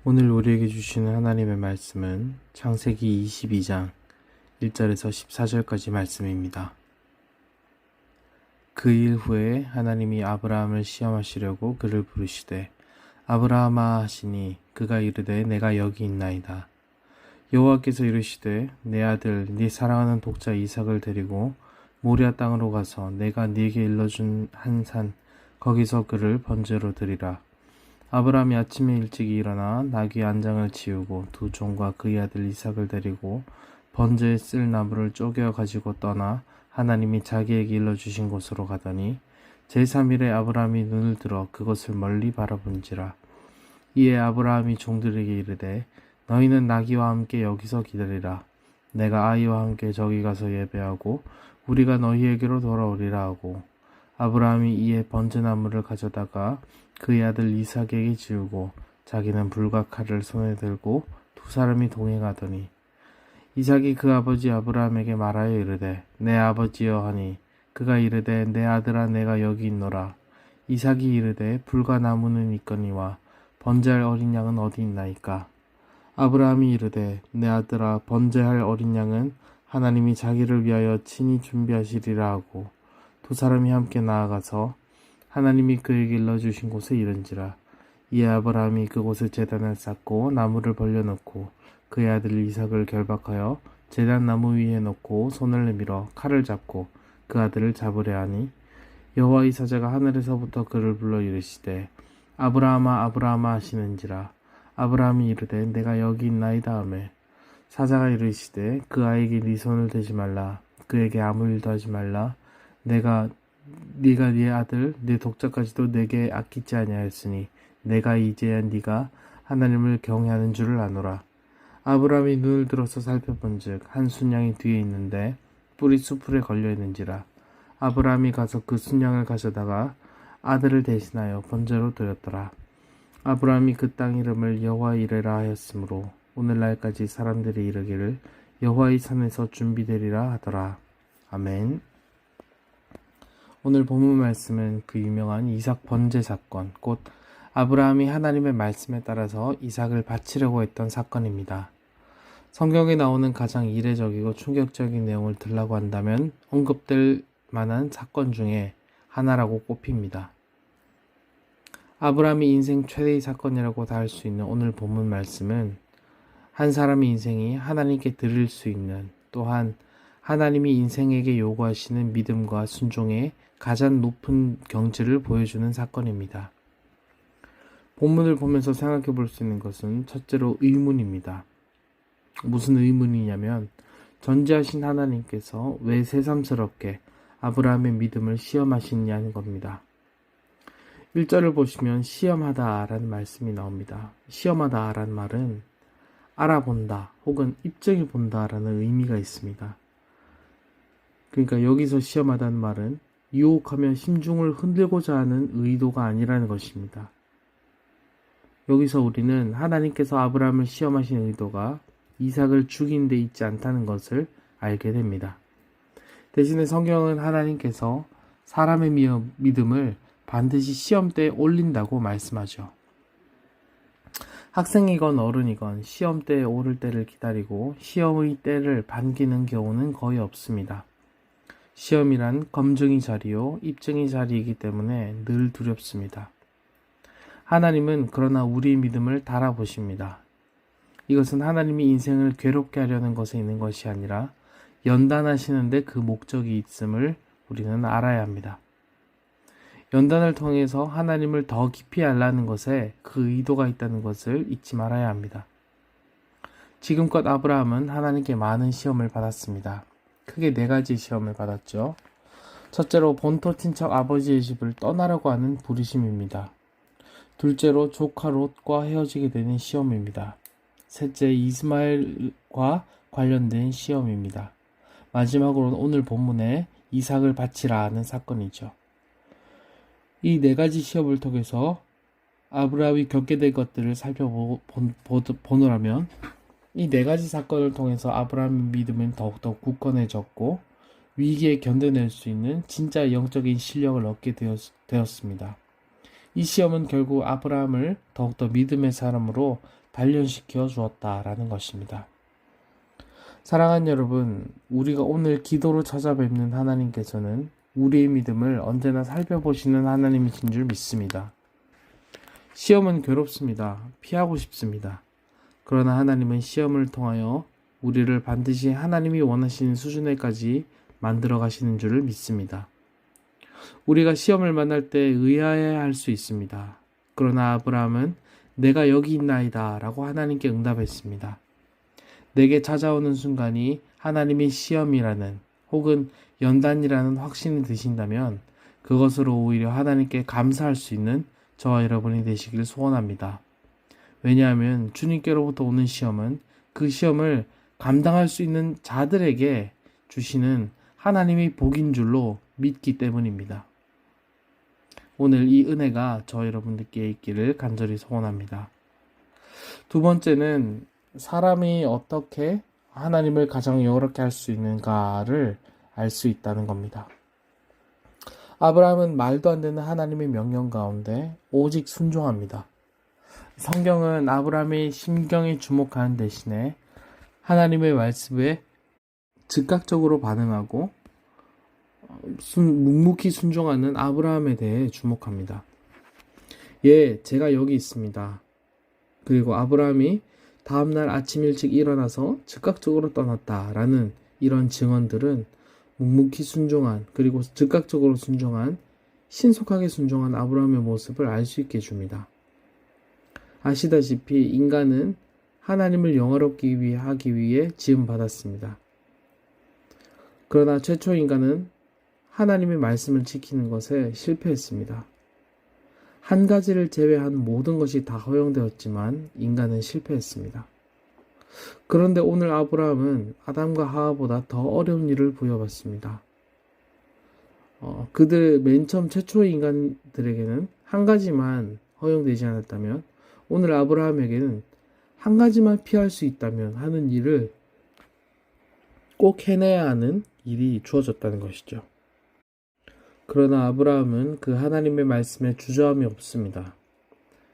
오늘 우리에게 주시는 하나님의 말씀은 창세기 22장 1절에서 14절까지 말씀입니다. 그 일 후에 하나님이 아브라함을 시험하시려고 그를 부르시되 아브라함아 하시니 그가 이르되 내가 여기 있나이다. 여호와께서 이르시되 내 아들 네 사랑하는 독자 이삭을 데리고 모리아 땅으로 가서 내가 네게 일러준 한 산 거기서 그를 번제로 드리라. 아브라함이 아침에 일찍 일어나 나귀 안장을 치우고 두 종과 그의 아들 이삭을 데리고 번제에 쓸 나무를 쪼개어 가지고 떠나 하나님이 자기에게 일러주신 곳으로 가더니 제3일에 아브라함이 눈을 들어 그것을 멀리 바라본지라. 이에 아브라함이 종들에게 이르되 너희는 나귀와 함께 여기서 기다리라. 내가 아이와 함께 저기 가서 예배하고 우리가 너희에게로 돌아오리라 하고, 아브라함이 이에 번제나무를 가져다가 그의 아들 이삭에게 지우고 자기는 불과 칼을 손에 들고 두 사람이 동행하더니, 이삭이 그 아버지 아브라함에게 말하여 이르되 내 아버지여 하니, 그가 이르되 내 아들아 내가 여기 있노라. 이삭이 이르되 불과 나무는 있거니와 번제할 어린 양은 어디 있나이까. 아브라함이 이르되 내 아들아 번제할 어린 양은 하나님이 자기를 위하여 친히 준비하시리라 하고, 두 사람이 함께 나아가서 하나님이 그에게 일러주신 곳에 이른지라. 이에 아브라함이 그곳에 제단을 쌓고 나무를 벌려놓고 그의 아들 이삭을 결박하여 제단 나무 위에 놓고 손을 내밀어 칼을 잡고 그 아들을 잡으려 하니, 여호와의 사자가 하늘에서부터 그를 불러 이르시되 아브라함아 아브라함아 하시는지라. 아브라함이 이르되 내가 여기 있나이다 하매, 사자가 이르시되 그 아이에게 네 손을 대지 말라. 그에게 아무 일도 하지 말라. 네가 네 아들 네 독자까지도 내게 아끼지 아니하였으니 내가 이제야 네가 하나님을 경외하는 줄을 아노라. 아브라함이 눈을 들어서 살펴본즉 한 순양이 뒤에 있는데 뿔이 수풀에 걸려 있는지라. 아브라함이 가서 그 순양을 가져다가 아들을 대신하여 번제로 드렸더라. 아브라함이 그 땅 이름을 여호와 이레라 하였으므로 오늘날까지 사람들이 이르기를 여호와의 산에서 준비되리라 하더라. 아멘. 오늘 본문 말씀은 그 유명한 이삭 번제 사건, 곧 아브라함이 하나님의 말씀에 따라서 이삭을 바치려고 했던 사건입니다. 성경에 나오는 가장 이례적이고 충격적인 내용을 들라고 한다면 언급될 만한 사건 중에 하나라고 꼽힙니다. 아브라함이 인생 최대의 사건이라고 다 할 수 있는 오늘 본문 말씀은 한 사람의 인생이 하나님께 드릴 수 있는, 또한 하나님이 인생에게 요구하시는 믿음과 순종의 가장 높은 경지를 보여주는 사건입니다. 본문을 보면서 생각해 볼 수 있는 것은 첫째로 의문입니다. 무슨 의문이냐면, 전지하신 하나님께서 왜 새삼스럽게 아브라함의 믿음을 시험하시냐는 겁니다. 1절을 보시면 시험하다라는 말씀이 나옵니다. 시험하다라는 말은 알아본다 혹은 입증해 본다라는 의미가 있습니다. 그러니까 여기서 시험하다는 말은 유혹하며 심중을 흔들고자 하는 의도가 아니라는 것입니다. 여기서 우리는 하나님께서 아브라함을 시험하신 의도가 이삭을 죽이는 데 있지 않다는 것을 알게 됩니다. 대신에 성경은 하나님께서 사람의 믿음을 반드시 시험대에 올린다고 말씀하죠. 학생이건 어른이건 시험대에 오를 때를 기다리고 시험의 때를 반기는 경우는 거의 없습니다. 시험이란 검증의 자리요, 입증의 자리이기 때문에 늘 두렵습니다. 하나님은 그러나 우리의 믿음을 달아보십니다. 이것은 하나님이 인생을 괴롭게 하려는 것에 있는 것이 아니라 연단하시는데 그 목적이 있음을 우리는 알아야 합니다. 연단을 통해서 하나님을 더 깊이 알라는 것에 그 의도가 있다는 것을 잊지 말아야 합니다. 지금껏 아브라함은 하나님께 많은 시험을 받았습니다. 크게 4가지 시험을 받았죠. 첫째로 본토 친척 아버지의 집을 떠나려고 하는 부르심입니다. 둘째로 조카 롯과 헤어지게 되는 시험입니다. 셋째, 이스마엘과 관련된 시험입니다. 마지막으로는 오늘 본문에 이삭을 바치라 하는 사건이죠. 이 4가지 시험을 통해서 아브라함이 겪게 될 것들을 살펴보노라면, 이 4가지 사건을 통해서 아브라함의 믿음은 더욱더 굳건해졌고 위기에 견뎌낼 수 있는 진짜 영적인 실력을 얻게 되었습니다. 이 시험은 결국 아브라함을 더욱더 믿음의 사람으로 단련시켜 주었다라는 것입니다. 사랑하는 여러분, 우리가 오늘 기도로 찾아뵙는 하나님께서는 우리의 믿음을 언제나 살펴보시는 하나님이신 줄 믿습니다. 시험은 괴롭습니다. 피하고 싶습니다. 그러나 하나님은 시험을 통하여 우리를 반드시 하나님이 원하시는 수준에까지 만들어 가시는 줄을 믿습니다. 우리가 시험을 만날 때 의아해 할 수 있습니다. 그러나 아브라함은 내가 여기 있나이다 라고 하나님께 응답했습니다. 내게 찾아오는 순간이 하나님의 시험이라는 혹은 연단이라는 확신이 드신다면 그것으로 오히려 하나님께 감사할 수 있는 저와 여러분이 되시길 소원합니다. 왜냐하면 주님께로부터 오는 시험은 그 시험을 감당할 수 있는 자들에게 주시는 하나님의 복인 줄로 믿기 때문입니다. 오늘 이 은혜가 저 여러분들께 있기를 간절히 소원합니다. 두 번째는 사람이 어떻게 하나님을 가장 영화롭게 할 수 있는가를 알 수 있다는 겁니다. 아브라함은 말도 안 되는 하나님의 명령 가운데 오직 순종합니다. 성경은 아브라함의 심경에 주목하는 대신에 하나님의 말씀에 즉각적으로 반응하고 묵묵히 순종하는 아브라함에 대해 주목합니다. 예, 제가 여기 있습니다. 그리고 아브라함이 다음날 아침 일찍 일어나서 즉각적으로 떠났다라는 이런 증언들은 묵묵히 순종한, 그리고 즉각적으로 순종한, 신속하게 순종한 아브라함의 모습을 알 수 있게 해줍니다. 아시다시피 인간은 하나님을 영화롭게 하기 위해 지음받았습니다. 그러나 최초 인간은 하나님의 말씀을 지키는 것에 실패했습니다. 한 가지를 제외한 모든 것이 다 허용되었지만 인간은 실패했습니다. 그런데 오늘 아브라함은 아담과 하와보다 더 어려운 일을 부여받습니다. 그들 맨 처음 최초 인간들에게는 한 가지만 허용되지 않았다면 오늘 아브라함에게는 한 가지만 피할 수 있다면 하는 일을 꼭 해내야 하는 일이 주어졌다는 것이죠. 그러나 아브라함은 그 하나님의 말씀에 주저함이 없습니다.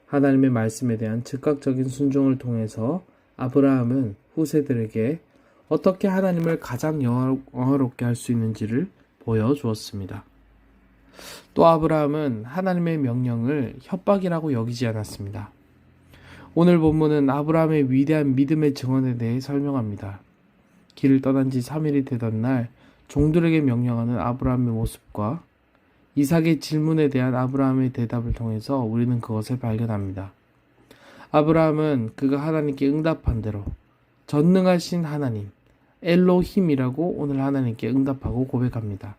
하나님의 말씀에 대한 즉각적인 순종을 통해서 아브라함은 후세들에게 어떻게 하나님을 가장 영화롭게 할 수 있는지를 보여주었습니다. 또 아브라함은 하나님의 명령을 협박이라고 여기지 않았습니다. 오늘 본문은 아브라함의 위대한 믿음의 증언에 대해 설명합니다. 길을 떠난 지 3일이 되던 날 종들에게 명령하는 아브라함의 모습과 이삭의 질문에 대한 아브라함의 대답을 통해서 우리는 그것을 발견합니다. 아브라함은 그가 하나님께 응답한 대로 전능하신 하나님, 엘로힘이라고 오늘 하나님께 응답하고 고백합니다.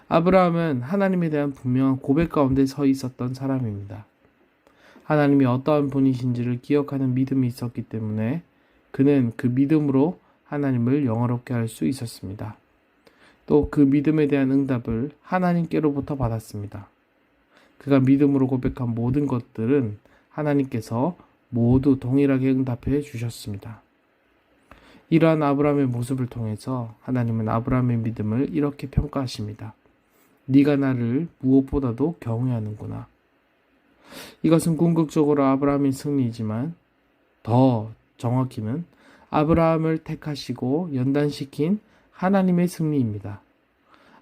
아브라함은 하나님에 대한 분명한 고백 가운데 서 있었던 사람입니다. 하나님이 어떠한 분이신지를 기억하는 믿음이 있었기 때문에 그는 그 믿음으로 하나님을 영화롭게 할 수 있었습니다. 또 그 믿음에 대한 응답을 하나님께로부터 받았습니다. 그가 믿음으로 고백한 모든 것들은 하나님께서 모두 동일하게 응답해 주셨습니다. 이러한 아브라함의 모습을 통해서 하나님은 아브라함의 믿음을 이렇게 평가하십니다. 네가 나를 무엇보다도 경외하는구나. 이것은 궁극적으로 아브라함의 승리이지만 더 정확히는 아브라함을 택하시고 연단시킨 하나님의 승리입니다.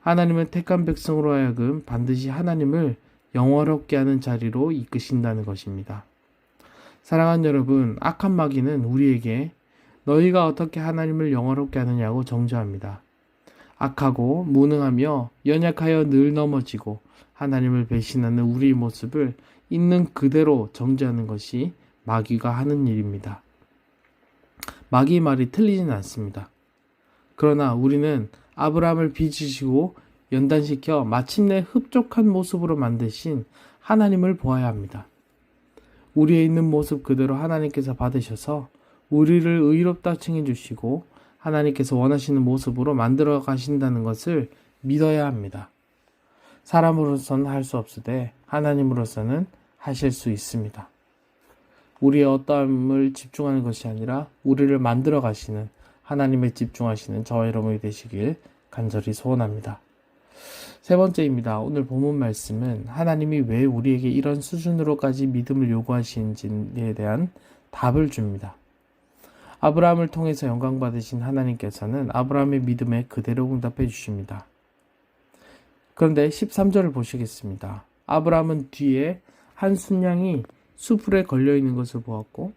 하나님은 택한 백성으로 하여금 반드시 하나님을 영화롭게 하는 자리로 이끄신다는 것입니다. 사랑하는 여러분, 악한 마귀는 우리에게 너희가 어떻게 하나님을 영화롭게 하느냐고 정죄합니다. 악하고 무능하며 연약하여 늘 넘어지고 하나님을 배신하는 우리의 모습을 있는 그대로 정죄하는 것이 마귀가 하는 일입니다. 마귀의 말이 틀리지는 않습니다. 그러나 우리는 아브라함을 빚으시고 연단시켜 마침내 흡족한 모습으로 만드신 하나님을 보아야 합니다. 우리에 있는 모습 그대로 하나님께서 받으셔서 우리를 의롭다 칭해주시고 하나님께서 원하시는 모습으로 만들어 가신다는 것을 믿어야 합니다. 사람으로서는 할 수 없으되 하나님으로서는 하실 수 있습니다. 우리의 어떠함을 집중하는 것이 아니라 우리를 만들어 가시는 하나님에 집중하시는 저와 여러분이 되시길 간절히 소원합니다. 세 번째입니다. 오늘 본문 말씀은 하나님이 왜 우리에게 이런 수준으로까지 믿음을 요구하시는지에 대한 답을 줍니다. 아브라함을 통해서 영광 받으신 하나님께서는 아브라함의 믿음에 그대로 응답해 주십니다. 그런데 13절을 보시겠습니다. 아브라함은 뒤에 한 순양이 수풀에 걸려 있는 것을 보았고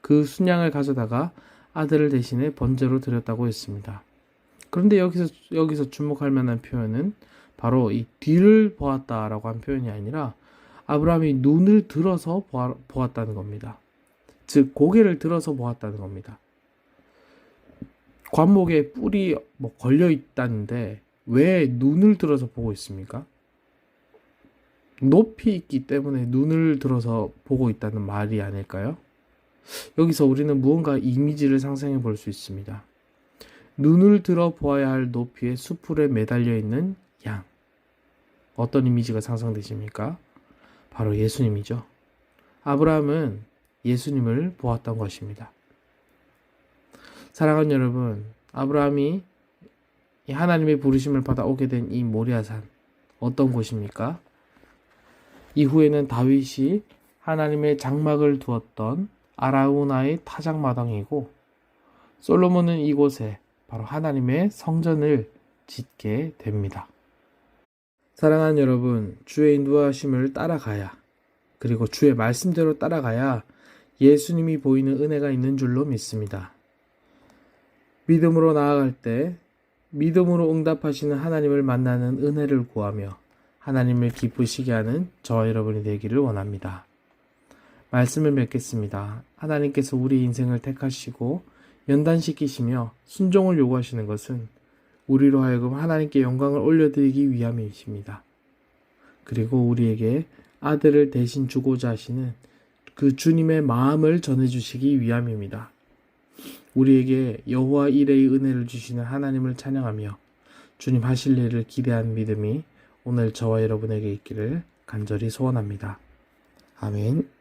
그 순양을 가져다가 아들을 대신에 번제로 드렸다고 했습니다. 그런데 여기서 주목할 만한 표현은 바로 이 뒤를 보았다라고 한 표현이 아니라 아브라함이 눈을 들어서 보았다는 겁니다. 즉 고개를 들어서 보았다는 겁니다. 관목에 뿔이 걸려 있다는데 왜 눈을 들어서 보고 있습니까? 높이 있기 때문에 눈을 들어서 보고 있다는 말이 아닐까요? 여기서 우리는 무언가 이미지를 상상해 볼 수 있습니다. 눈을 들어 보아야 할 높이의 수풀에 매달려 있는 양. 어떤 이미지가 상상되십니까? 바로 예수님이죠. 아브라함은 예수님을 보았던 것입니다. 사랑하는 여러분, 아브라함이 하나님의 부르심을 받아 오게 된 이 모리아산, 어떤 곳입니까? 이후에는 다윗이 하나님의 장막을 두었던 아라우나의 타작마당이고 솔로몬은 이곳에 바로 하나님의 성전을 짓게 됩니다. 사랑하는 여러분, 주의 인도하심을 따라가야, 그리고 주의 말씀대로 따라가야 예수님이 보이는 은혜가 있는 줄로 믿습니다. 믿음으로 나아갈 때 믿음으로 응답하시는 하나님을 만나는 은혜를 구하며 하나님을 기쁘시게 하는 저와 여러분이 되기를 원합니다. 말씀을 맺겠습니다. 하나님께서 우리 인생을 택하시고 연단시키시며 순종을 요구하시는 것은 우리로 하여금 하나님께 영광을 올려드리기 위함이십니다. 그리고 우리에게 아들을 대신 주고자 하시는 그 주님의 마음을 전해주시기 위함입니다. 우리에게 여호와 이레의 은혜를 주시는 하나님을 찬양하며 주님 하실 일을 기대하는 믿음이 오늘 저와 여러분에게 있기를 간절히 소원합니다. 아멘.